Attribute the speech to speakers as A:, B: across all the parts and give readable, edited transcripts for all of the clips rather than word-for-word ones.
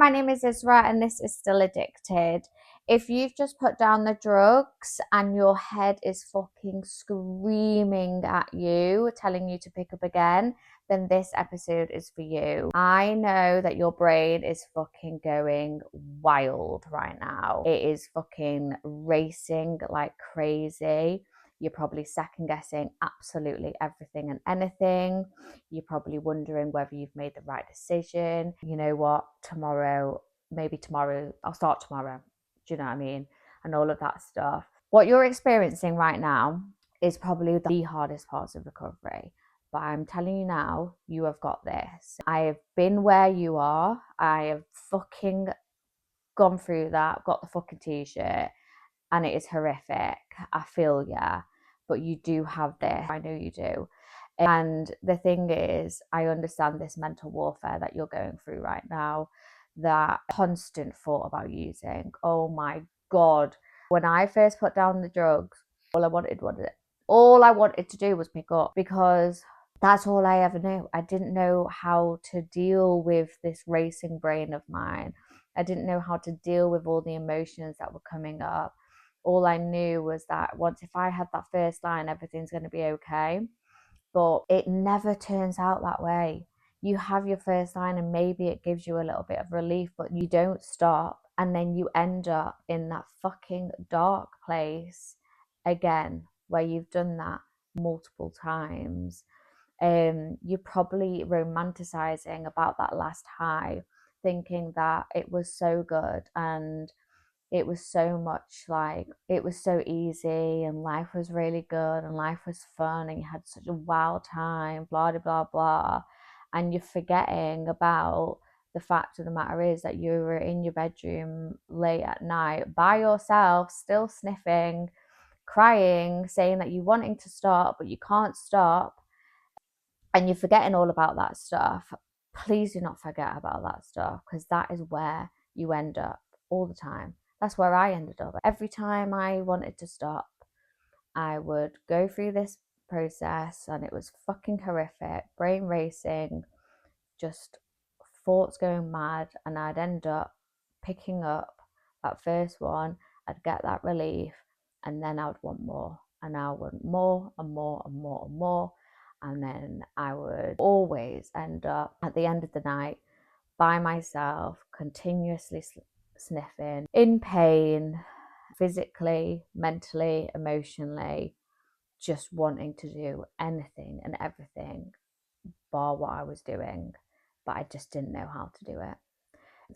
A: my name is Isra and this is Still Addicted. If you've just put down the drugs and your head is fucking screaming at you, telling you to pick up again, then this episode is for you. I know that your brain is fucking going wild right now. It is fucking racing like crazy. You're probably second guessing absolutely everything and anything. You're probably wondering whether you've made the right decision. You know what? Maybe tomorrow, I'll start tomorrow. Do you know what I mean? And all of that stuff. What you're experiencing right now is probably the hardest parts of recovery. But I'm telling you now, you have got this. I have been where you are. I have fucking gone through that, got the fucking t-shirt, and it is horrific. I feel ya, but you do have this. I know you do. And the thing is, I understand this mental warfare that you're going through right now, that constant thought about using. Oh my God. When I first put down the drugs, all I wanted to do was pick up, because that's all I ever knew. I didn't know how to deal with this racing brain of mine. I didn't know how to deal with all the emotions that were coming up. All I knew was that once, if I had that first line, everything's going to be okay. But it never turns out that way. You have your first line and maybe it gives you a little bit of relief, but you don't stop. And then you end up in that fucking dark place again, where you've done that multiple times. You're probably romanticizing about that last high, thinking that it was so good and it was so much, like, it was so easy and life was really good and life was fun and you had such a wild time, blah, blah, blah, blah. And you're forgetting about the fact of the matter is that you were in your bedroom late at night by yourself, still sniffing, crying, saying that you're wanting to stop, but you can't stop. And you're forgetting all about that stuff. Please do not forget about that stuff, because that is where you end up all the time. That's where I ended up. Every time I wanted to stop, I would go through this process and it was fucking horrific, brain racing, just thoughts going mad, and I'd end up picking up that first one, I'd get that relief, and then I would want more, and I would want more and more and more and more. And then I would always end up at the end of the night by myself, continuously sniffing, in pain, physically, mentally, emotionally, just wanting to do anything and everything bar what I was doing, but I just didn't know how to do it.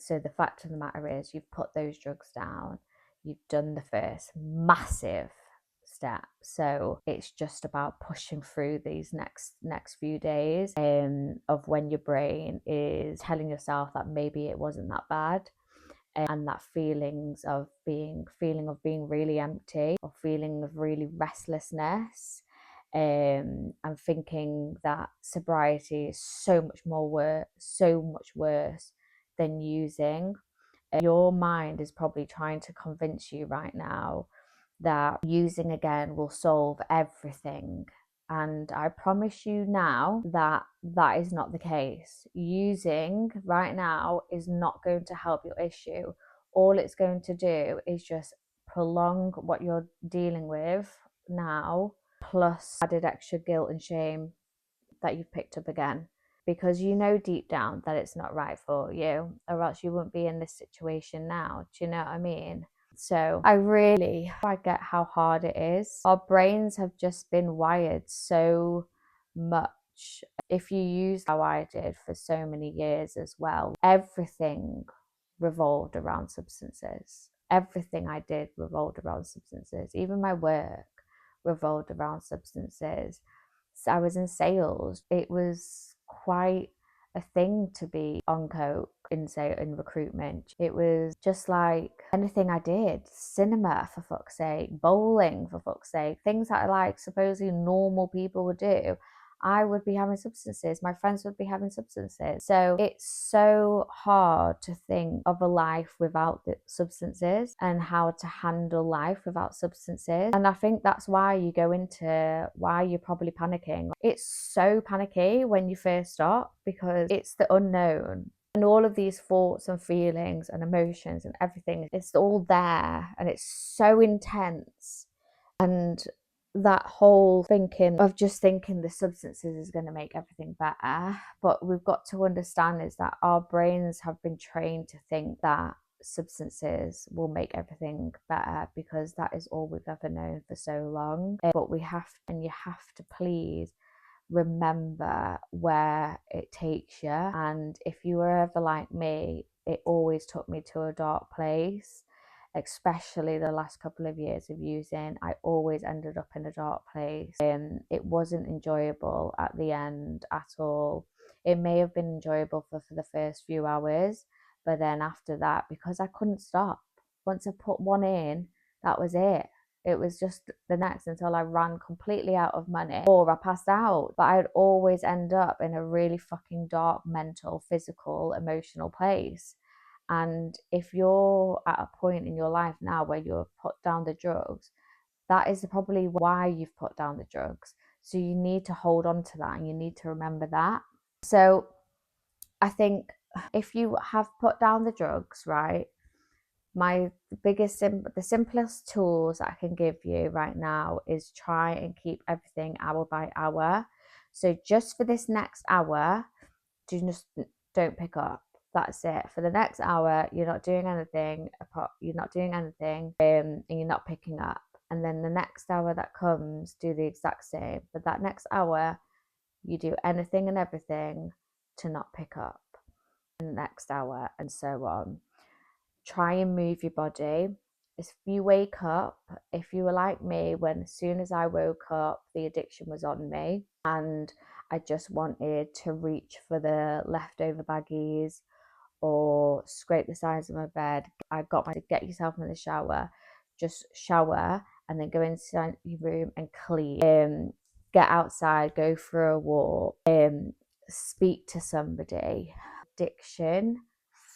A: So the fact of the matter is, you've put those drugs down, you've done the first massive step, so it's just about pushing through these next few days of when your brain is telling yourself that maybe it wasn't that bad, and that feeling of being really empty, or feeling of really restlessness, and thinking that sobriety is so much worse than using. Your mind is probably trying to convince you right now that using again will solve everything. And I promise you now that that is not the case. Using right now is not going to help your issue. All it's going to do is just prolong what you're dealing with now, plus added extra guilt and shame that you've picked up again, because you know deep down that it's not right for you, or else you wouldn't be in this situation now. Do you know what I mean? So I get how hard it is. Our brains have just been wired so much. If you use how I did for so many years as well, everything revolved around substances. Everything I did revolved around substances. Even my work revolved around substances. So I was in sales. It was quite a thing to be on coke in recruitment. It was just like anything I did, cinema for fuck's sake, bowling for fuck's sake, things that like supposedly normal people would do. I would be having substances, my friends would be having substances. So it's so hard to think of a life without the substances and how to handle life without substances. And I think that's why you're probably panicking. It's so panicky when you first start, because it's the unknown. And all of these thoughts and feelings and emotions and everything, it's all there and it's so intense. And that whole thinking of just thinking the substances is going to make everything better. But we've got to understand is that our brains have been trained to think that substances will make everything better because that is all we've ever known for so long. But you have to please remember where it takes you. And if you were ever like me, it always took me to a dark place, especially the last couple of years of using. I always ended up in a dark place. It wasn't enjoyable at the end at all. It may have been enjoyable for the first few hours, but then after that, because I couldn't stop, once I put one in, that was it. It was just the next until I ran completely out of money or I passed out. But I'd always end up in a really fucking dark mental, physical, emotional place. And if you're at a point in your life now where you've put down the drugs, that is probably why you've put down the drugs. So you need to hold on to that and you need to remember that. So I think if you have put down the drugs, right, the simplest tools I can give you right now is try and keep everything hour by hour. So just for this next hour, don't pick up. That's it. For the next hour, you're not doing anything. And you're not picking up. And then the next hour that comes, do the exact same. But that next hour, you do anything and everything to not pick up. And the next hour, and so on. Try and move your body. If you wake up, if you were like me, when as soon as I woke up, the addiction was on me and I just wanted to reach for the leftover baggies or scrape the sides of my bed. I got to get yourself in the shower, just shower and then go inside your room and clean. Get outside, go for a walk, speak to somebody. Addiction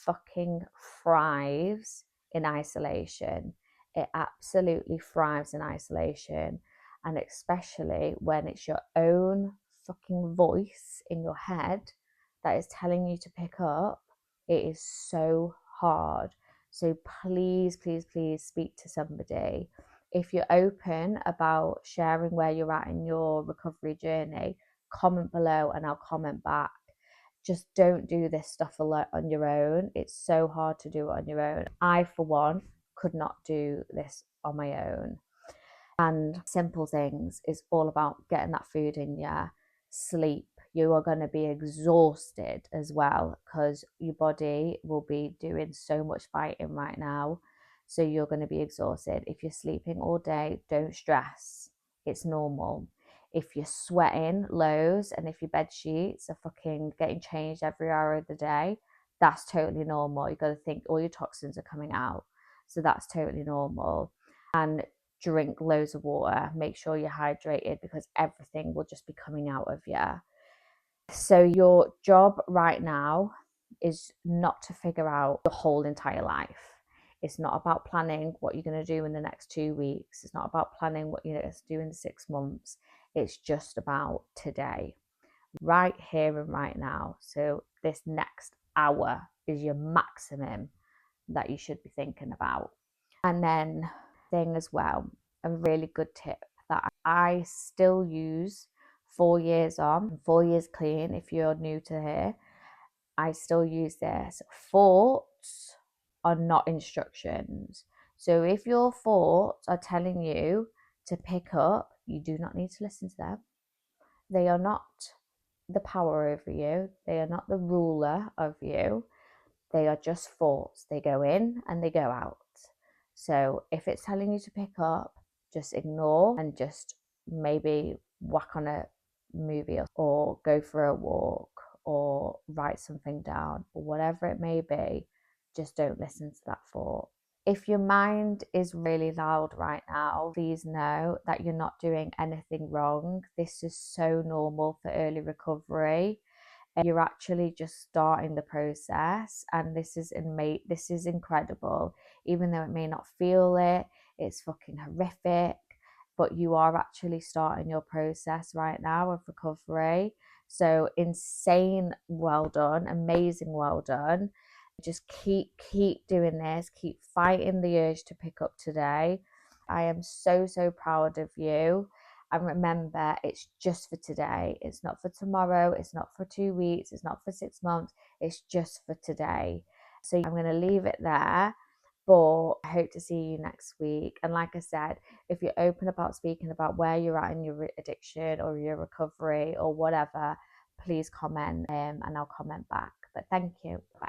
A: fucking thrives in isolation. It absolutely thrives in isolation. And especially when it's your own fucking voice in your head that is telling you to pick up, it is so hard. So please, please, please speak to somebody. If you're open about sharing where you're at in your recovery journey, comment below and I'll comment back. Just don't do this stuff on your own. It's so hard to do it on your own. I, for one, could not do this on my own. And simple things is all about getting that food in you, sleep. You are going to be exhausted as well because your body will be doing so much fighting right now. So you're going to be exhausted. If you're sleeping all day, don't stress. It's normal. If you're sweating loads and if your bed sheets are fucking getting changed every hour of the day, that's totally normal. You got to think all your toxins are coming out. So that's totally normal. And drink loads of water. Make sure you're hydrated because everything will just be coming out of you. So your job right now is not to figure out your whole entire life. It's not about planning what you're going to do in the next 2 weeks. It's not about planning what you're going to do in 6 months. It's just about today, right here and right now. So this next hour is your maximum that you should be thinking about. And then thing as well, a really good tip that I still use 4 years on, 4 years clean. If you're new to here, I still use this. Thoughts are not instructions. So if your thoughts are telling you to pick up, you do not need to listen to them. They are not the power over you. They are not the ruler of you. They are just thoughts. They go in and they go out. So if it's telling you to pick up, just ignore and just maybe whack on a movie or go for a walk or write something down or whatever it may be. Just don't listen to that thought. If your mind is really loud right now, please know that you're not doing anything wrong. This is so normal for early recovery. You're actually just starting the process, and this is incredible. Even though it may not feel it, it's fucking horrific, but you are actually starting your process right now of recovery. So insane, well done, amazing, well done. Just keep doing this, keep fighting the urge to pick up today. I am so proud of you. And remember, it's just for today. It's not for tomorrow. It's not for 2 weeks. It's not for 6 months. It's just for today. So I'm going to leave it there. But I hope to see you next week. And like I said, if you're open about speaking about where you're at in your addiction or your recovery or whatever, please comment and I'll comment back. But thank you. Bye.